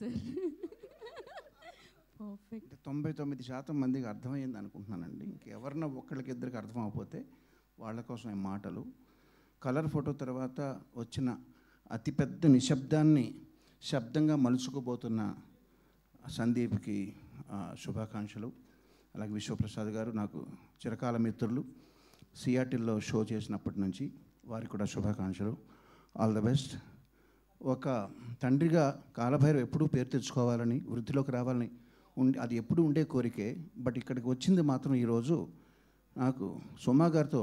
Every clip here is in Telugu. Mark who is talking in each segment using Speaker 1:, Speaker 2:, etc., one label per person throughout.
Speaker 1: Sir perfect.
Speaker 2: 99% మందికి అర్థమైంది అనుకుంటున్నానండి. ఇంకెవరన్నా ఒక్కళ్ళకి ఇద్దరికి అర్థం అవ్వకపోతే వాళ్ళ కోసం ఈ మాటలు. కలర్ ఫోటో తర్వాత వచ్చిన అతిపెద్ద నిశ్శబ్దాన్ని శబ్దంగా మలుచుకోబోతున్న సందీప్కి శుభాకాంక్షలు. అలాగే విశ్వప్రసాద్ గారు నాకు చిరకాల మిత్రులు, సియాటిల్లో షో చేసినప్పటి నుంచి వారికి కూడా శుభాకాంక్షలు. All the best. ఒక తండ్రిగా కాలభైరవ్ ఎప్పుడూ పేరు తెచ్చుకోవాలని, వృద్ధిలోకి రావాలని అది ఎప్పుడు ఉండే కోరికే. బట్ ఇక్కడికి వచ్చింది మాత్రం ఈరోజు నాకు సుమా గారితో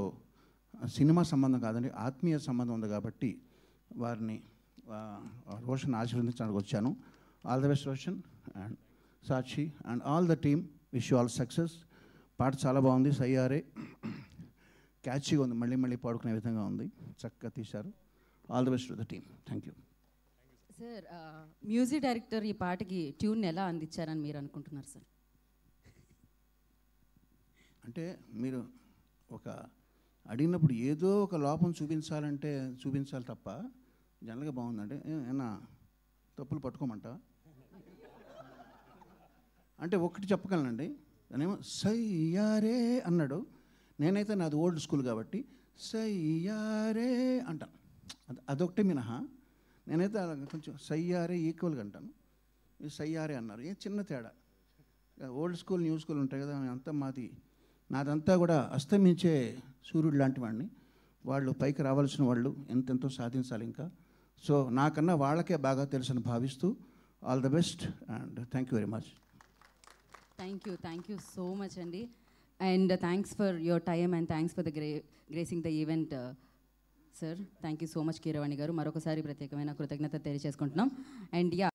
Speaker 2: సినిమా సంబంధం కాదండి, ఆత్మీయ సంబంధం ఉంది కాబట్టి వారిని రోషన్ ఆశీర్వదించడానికి వచ్చాను. All the best Roshan and Sakshi and all the team. Wish you all success. పాట చాలా బాగుంది, సయ్యారే క్యాచీగా ఉంది, మళ్ళీ మళ్ళీ పాడుకునే విధంగా ఉంది, చక్కగా తీశారు. All the best to the team. Thank you
Speaker 1: sir. Music director ఈ పాటకి ట్యూన్ ఎలా అందించారని మీరు అనుకుంటున్నారు సార్?
Speaker 2: అంటే మీరు ఒక అడిగినప్పుడు ఏదో ఒక లోపం చూపించాలి తప్ప జనరల్గా బాగుందంటే ఏమన్నా తప్పులు పట్టుకోమంట అంటే ఒకటి చెప్పగలనండి. దానేమో సయ్యారే అన్నాడు, నేనైతే నాది ఓల్డ్ స్కూల్ కాబట్టి సయ్యారే అంటాను, అదొకటి మినహా. నేనైతే కొంచెం సయ్యారే ఈక్వల్గా అంటాను, ఇది సయ్యారే అన్నారు, ఏ చిన్న తేడా. ఓల్డ్ స్కూల్ న్యూ స్కూల్ ఉంటాయి కదా, అంతా నాదంతా కూడా అస్తమించే సూర్యుడు లాంటి వాడిని. వాళ్ళు పైకి రావాల్సిన వాళ్ళు ఎంతెంతో సాధించాలి ఇంకా. సో నాకన్నా వాళ్ళకే బాగా తెలుసని భావిస్తూ all the best and thank you very much.
Speaker 1: Thank you so much అండి. And thanks for your time and thanks for the gracing the event sir. Thank you so much Keeravani గారు. మరొకసారి ప్రత్యేకమైన కృతజ్ఞత తెలియజేసుకుంటున్నాం. And yeah